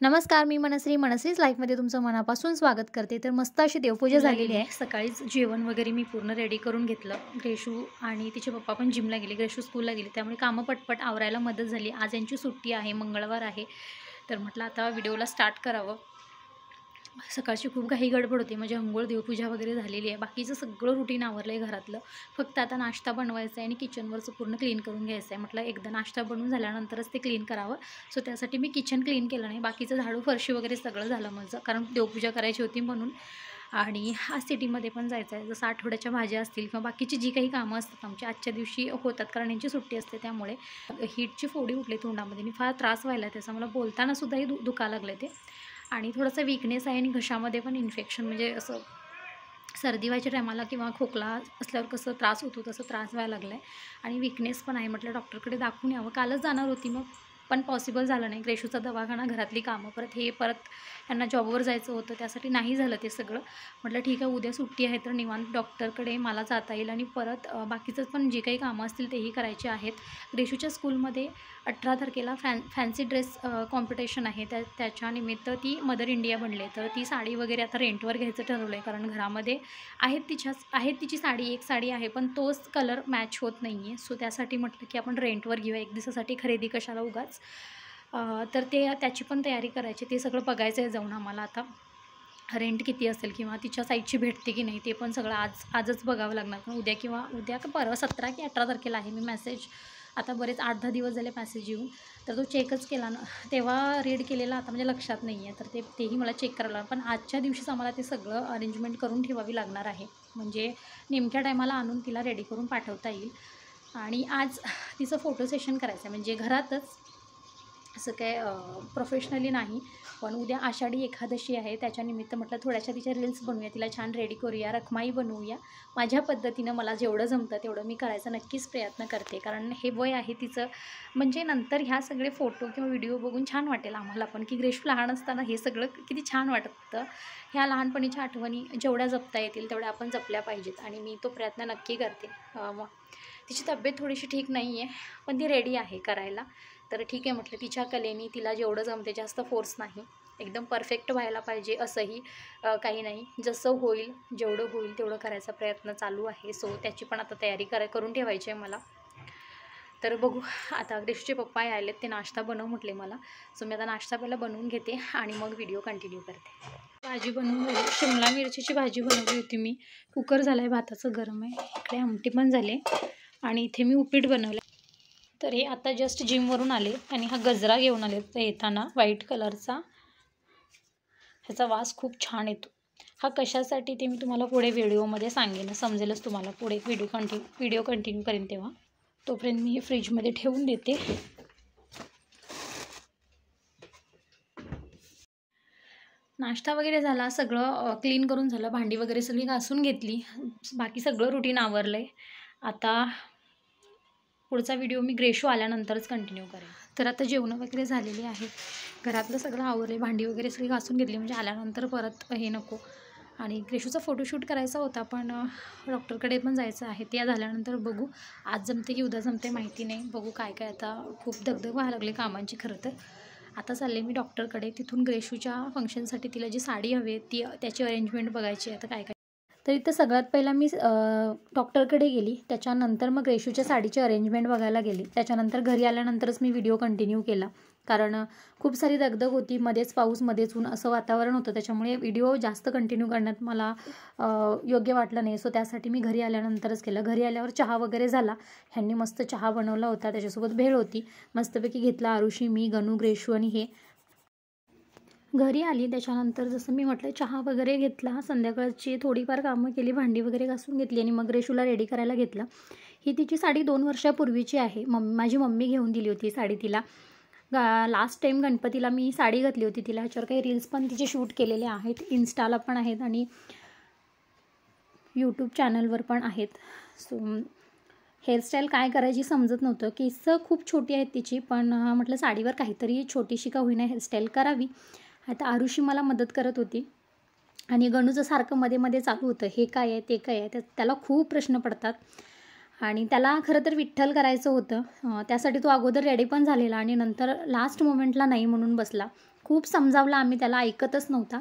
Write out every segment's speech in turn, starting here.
नमस्कार, मी मनस्रीज लाईफमध्ये तुमचं मनापासून स्वागत करते. तर मस्त अशी देवपूजा झालेली आहे. सकाळीच जेवण वगैरे मी पूर्ण रेडी करून घेतलं. ग्रेशू आणि तिचे पप्पा पण जिमला गेले, ग्रेशू स्कूलला गेली, त्यामुळे कामं पटपट आवरायला मदत झाली. आज यांची सुट्टी आहे, मंगळवार आहे, तर म्हटलं आता व्हिडिओला स्टार्ट करावं. सकाळची खूप काही गडबड होती, म्हणजे अंघोळ देवपूजा वगैरे झालेली आहे, बाकीचं सगळं रुटीन आवरलं आहे घरातलं. फक्त आता नाश्ता बनवायचा आहे आणि किचनवरचं पूर्ण क्लीन करून घ्यायचं आहे. म्हटलं एकदा नाश्ता बनवून झाल्यानंतरच ते क्लीन करावं. सो त्यासाठी मी किचन क्लीन केलं नाही, बाकीचं झाडू फरशी वगैरे सगळं झालं माझं, कारण देवपूजा करायची होती म्हणून. आणि आज सिटीमध्ये पण जायचं आहे, जसं आठवड्याच्या भाज्या असतील किंवा बाकीची जी काही कामं असतात आमची आजच्या दिवशी होतात, कारण यांची सुट्टी असते. त्यामुळे हीटची फोडी उठली तोंडामध्ये आणि फार त्रास व्हायला त्याचा. मला बोलतानासुद्धाही दुखा लागलं ते, आणि थोडासा वीकनेस आहे आणि घशामध्ये पण इन्फेक्शन, म्हणजे असं सर्दी व्हायच्या टायमाला किंवा खोकला असल्यावर कसं त्रास होतो तसं त्रास व्हायला लागला आहे आणि वीकनेस पण आहे. म्हटलं डॉक्टरकडे दाखवून यावं. कालच जाणार होती मग, पण पॉसिबल झालं नाही. ग्रेशूचा दवाखाना, घरातली कामं, परत यांना जॉबवर जायचं होतं, त्यासाठी नाही झालं ते सगळं. म्हटलं ठीक आहे, उद्या सुट्टी आहे तर निवांत डॉक्टरकडे मला जाता येईल आणि परत बाकीचं पण जे काही कामं असतील तेही करायचे आहेत. ग्रेशूच्या स्कूलमध्ये 18 तारखेला फॅन्सी ड्रेस कॉम्पिटिशन आहे, त्याच्यानिमित्त ती मदर इंडिया बनले, तर ती साडी वगैरे आता रेंटवर घ्यायचं ठरवलं आहे, कारण घरामध्ये आहेत तिची साडी, एक साडी आहे पण तोच कलर मॅच होत नाही आहे. सो त्यासाठी म्हटलं की आपण रेंटवर घेऊया, एक दिवसासाठी खरेदी कशाला उगाच. तर त्याची पण तयारी करायची, ते सगळं बघायचं आहे जाऊन आम्हाला. आता रेंट किती असेल किंवा तिच्या साईडची भेटते की नाही ते पण सगळं आजच बघावं लागणार, पण उद्या का परवा 17 की 18 तारखेला आहे. मी मेसेज आता बरेच 8-10 दिवस झाले मेसेज येऊन, तर तो चेकच केला ना, तेव्हा रीड केलेला आता म्हणजे लक्षात नाही आहे, तर तेही मला चेक करावं लागणार. पण आजच्या दिवशीच आम्हाला ते सगळं अरेंजमेंट करून ठेवावी लागणार आहे, म्हणजे नेमक्या टायमाला आणून तिला रेडी करून पाठवता येईल. आणि आज तिचं फोटो सेशन करायचं आहे, म्हणजे घरातच, असं काय प्रोफेशनली नाही. पण उद्या आषाढी एकादशी आहे, त्याच्यानिमित्त म्हटलं थोड्याशा तिच्या रील्स बनवूया, तिला छान रेडी करूया, रखमाई बनवूया. माझ्या पद्धतीनं मला जेवढं जमतं तेवढं मी करायचा नक्कीच प्रयत्न करते, कारण हे वय आहे तिचं, म्हणजे नंतर ह्या सगळे फोटो किंवा व्हिडिओ बघून छान वाटेल आम्हाला पण, की ग्रेशू लहान असताना हे सगळं किती छान वाटतं. ह्या लहानपणीच्या आठवणी जेवढ्या जपता येतील तेवढ्या आपण जपल्या पाहिजेत, आणि मी तो प्रयत्न नक्की करते. तिची तब्येत थोडीशी ठीक नाही आहे, पण ती रेडी आहे करायला, तर ठीक आहे म्हटलं. तिच्या कलेनी तिला जेवढं जमते, जास्त फोर्स नाही, एकदम परफेक्ट व्हायला पाहिजे असंही काही नाही, जसं होईल जेवढं होईल तेवढं करायचा प्रयत्न चालू आहे. सो त्याची पण आता तयारी करून ठेवायची आहे मला. तर बघू आता. ग्रेशूचे पप्पा आलेत, ते नाश्ता बनव म्हटले मला, सो मी आता नाश्ता पहिला बनवून घेते आणि मग व्हिडिओ कंटिन्यू करते. भाजी बनवून झाली, शिमला मिरचीची भाजी बनवली होती मी. कुकर झालं आहे, भाताचं गरम आहे, इकडे आमटी पण झाले आणि इथे मी उपीट बनवलं. तर हे आता जस्ट जिमवरून आले आणि हा गजरा घेऊन आले तर येताना, व्हाईट कलरचा, ह्याचा वास खूप छान येतो. हा कशासाठी ते मी तुम्हाला पुढे व्हिडिओमध्ये सांगेन, समजेलच तुम्हाला पुढे व्हिडिओ कंटिन्यू करेन तेव्हा. तोपर्यंत मी हे फ्रीजमध्ये ठेवून देते. नाश्ता वगैरे झाला, सगळं क्लीन करून झालं, भांडी वगैरे सगळी घासून घेतली, बाकी सगळं रुटीन आवरलं आहे. आता पुढचा व्हिडिओ मी ग्रेशू आल्यानंतरच कंटिन्यू करेन. तर आता जेवणं वगैरे झालेली आहेत, घरातलं सगळं आवरले, भांडी वगैरे सगळी घासून घेतली, म्हणजे आल्यानंतर परत हे नको. आणि ग्रेशूचा फोटोशूट करायचा होता, पण डॉक्टरकडे पण जायचं आहे, ते झाल्यानंतर बघू. आज जमते की उद्या जमते माहिती नाही, बघू काय आता खूप दगदग व्हायला लागली कामांची खरं तर. आता चालले मी डॉक्टरकडे, तिथून ग्रेशूच्या फंक्शनसाठी तिला जी साडी हवी आहे त्याची अरेंजमेंट बघायची आहे. आता काय तर इथं सगळ्यात पहिला मी डॉक्टरकडे गेली, त्याच्यानंतर मग ग्रेशूच्या साडीची अरेंजमेंट बघायला गेली, त्याच्यानंतर घरी आल्यानंतरच मी व्हिडिओ कंटिन्यू केला, कारण खूप सारी दगदग होती, मध्येच पाऊस मध्येच ऊन असं वातावरण होतं, त्याच्यामुळे व्हिडिओ जास्त कंटिन्यू करण्यात मला योग्य वाटलं नाही. सो त्यासाठी मी घरी आल्यानंतरच केलं. घरी आल्यावर चहा वगैरे झाला, ह्यांनी मस्त चहा बनवला होता, त्याच्यासोबत भेळ होती, मस्तपैकी घेतला आरुषी, मी, गणू, ग्रेशू आणि हे. घरी आली त्याच्यानंतर जसं मी म्हटलं चहा वगैरे घेतला, संध्याकाळची थोडीफार कामं केली, भांडी वगैरे घासून घेतली आणि मग ग्रेशूला रेडी करायला घेतलं. ही तिची साडी 2 वर्षापूर्वीची आहे, माझी मम्मी घेऊन दिली होती साडी तिला. लास्ट टाईम गणपतीला मी साडी घातली होती तिला. ह्याच्यावर काही रील्स पण तिचे शूट केलेले आहेत, इन्स्टाला पण आहेत आणि यूट्यूब चॅनलवर पण आहेत. सो हेअरस्टाईल काय करायची समजत नव्हतं, केस खूप छोटी आहेत तिची, पण म्हटलं साडीवर काहीतरी छोटीशी का होईना हेअरस्टाईल करावी. आता आरुषी मला मदत करत होती आणि गणूचं सारखं मध्ये मध्ये चालू होतं, हे काय आहे ते काय आहे, त्याला खूप प्रश्न पडतात. आणि त्याला खरं तर विठ्ठल करायचं होतं, त्यासाठी तो अगोदर रेडी पण झालेला आणि नंतर लास्ट मोमेंटला नाही म्हणून बसला. खूप समजावलं आम्ही त्याला, ऐकतच नव्हता.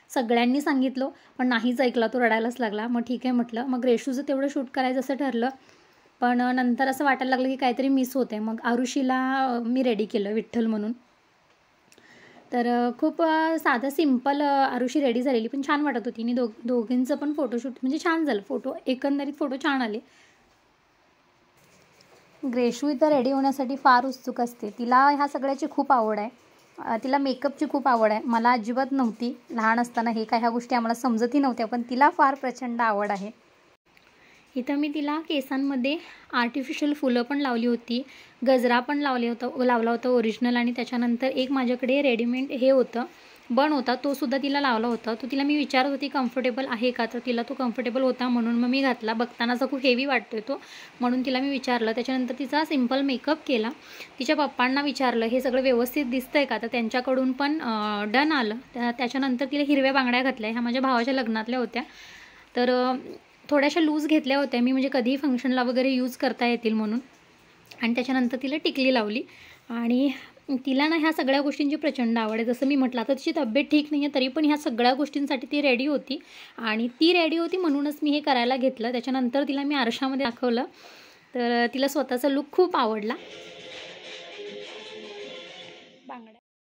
सगळ्यांनी सांगितलं पण नाहीच ऐकला, तो रडायलाच लागला. मग ठीक आहे म्हटलं. मग रेशूचं तेवढं शूट करायचं असं ठरलं. पण नंतर असं वाटायला लागलं की काहीतरी मिस होते. मग आरुषीला मी रेडी केलं विठ्ठल म्हणून. तर खूप साधं सिम्पल आरुषी रेडी झालेली, पण छान वाटत होती. आणि दोघींचं पण फोटोशूट म्हणजे छान झालं. फोटो एकंदरीत फोटो छान आले. ग्रेशू इथं रेडी होण्यासाठी फार उत्सुक असते. तिला ह्या सगळ्याची खूप आवड आहे. तिला मेकअपची खूप आवड आहे. मला अजिबात नव्हती. लहान असताना हे काय ह्या गोष्टी आम्हाला समजतही नव्हत्या, पण तिला फार प्रचंड आवड आहे. इथं मी तिला केसांमध्ये आर्टिफिशियल फुलं पण लावली होती, गजरा पण लावला होता ओरिजिनल. आणि त्याच्यानंतर एक माझ्याकडे रेडीमेड हे होतं, बन होता, तो सुद्धा तिला लावला होता. तो तिला मी विचारत होती कम्फर्टेबल आहे का, तर तिला तो कम्फर्टेबल होता म्हणून मग मी घातला. बघतानाचा खूप हेवी वाटतोय तो, म्हणून तिला मी विचारलं. त्याच्यानंतर तिचा सिम्पल मेकअप केला. तिच्या पप्पांना विचारलं हे सगळं व्यवस्थित दिसतंय का, तर त्यांच्याकडून पण डन आलं. त्याच्यानंतर तिला हिरव्या बांगड्या घातल्या. ह्या माझ्या भावाच्या लग्नातल्या होत्या. तर थोड्याशा लूज घेतल्या होत्या मी, म्हणजे कधीही फंक्शनला वगैरे यूज करता येतील म्हणून. आणि त्याच्यानंतर तिला टिकली लावली. आणि तिला ना ह्या सगळ्या गोष्टींची प्रचंड आवड आहे. जसं मी म्हटलं, आता तिची तब्येत ठीक नाही आहे, तरी पण ह्या सगळ्या गोष्टींसाठी ती रेडी होती. आणि ती रेडी होती म्हणूनच मी हे करायला घेतलं. त्याच्यानंतर तिला मी आरशामध्ये दाखवलं, तर तिला स्वतःचा लूक खूप आवडला.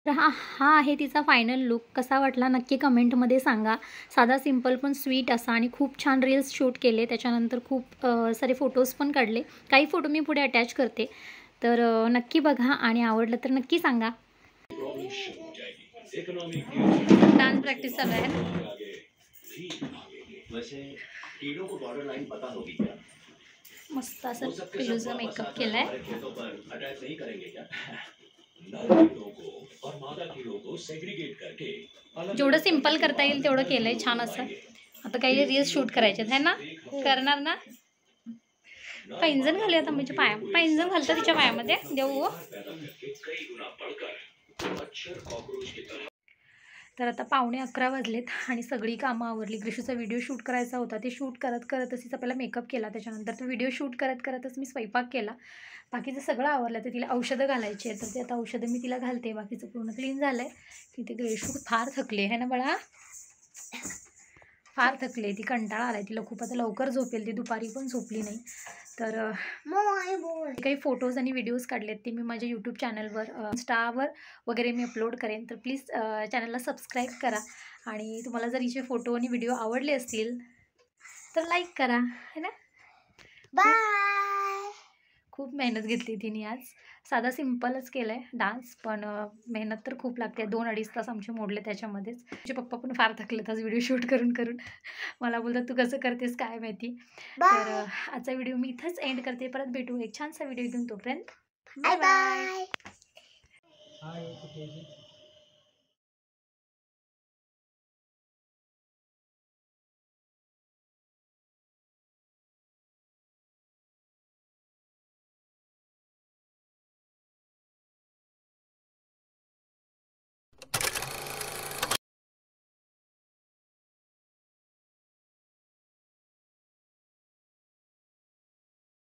तर हा आहे तिचा फायनल लुक. कसा वाटला नक्की कमेंटमध्ये सांगा. साधा सिम्पल पण स्वीट असा, आणि खूप छान रील्स शूट केले. त्याच्यानंतर खूप सारे फोटोज पण काढले. काही फोटो मी पुढे अटॅच करते, तर नक्की बघा आणि आवडलं तर नक्की सांगा. डान्स प्रॅक्टिस चालू आहे ना. मस्त असं पिलूचा मेकअप केलाय. जेवढं सिम्पल करता येईल तेवढं केलंय छान असं. आता काही रील्स शूट करायचे आहे ना, करणार ना. पैंजण घालूया आता म्हणजे पैंजण घालतं तिच्या पायामध्ये देऊ. तर आता 11:15 वाजलेत आणि सगळी कामं आवरली. ग्रेशूचा व्हिडिओ शूट करायचा होता, ते शूट करतच तिचा पहिला मेकअप केला. त्याच्यानंतर तो व्हिडिओ शूट करतच मी स्वयंपाक केला. बाकीचं सगळं आवरलं. तर तिला औषधं घालायची आहे, तर ते आता औषधं मी तिला घालते. बाकीचं पूर्ण क्लीन झालं आहे. तिथे ग्रेशू फार थकले आहे ना बाळा, फार थकले. ती कंटाळा आलाय तिला खूप. आता लवकर झोपेल ती, दुपारी पण झोपली नाही. तर काही फोटोज आणि व्हिडिओज काढलेत ते मी माझ्या यूट्यूब चॅनलवर, इंस्टावर वगैरे मी अपलोड करेन. तर प्लीज चॅनलला सबस्क्राईब करा. आणि तुम्हाला जर हिचे फोटो आणि व्हिडिओ आवडले असतील तर लाईक करा, है ना. बाय. खूप मेहनत घेतली तिने आज. साधा सिम्पलच केलं आहे डान्स, पण मेहनत तर खूप लागते. 2-2.5 तास आमचे मोडले त्याच्यामध्येच. तुझे पप्पा पण फार थकलेत आज व्हिडिओ शूट करून. मला बोलतात तू कसं करतेस काय माहिती. तर आजचा व्हिडिओ मी इथंच एंड करते. परत भेटू एक छानसा व्हिडिओ घेऊन. तोपर्यंत बाय बाय.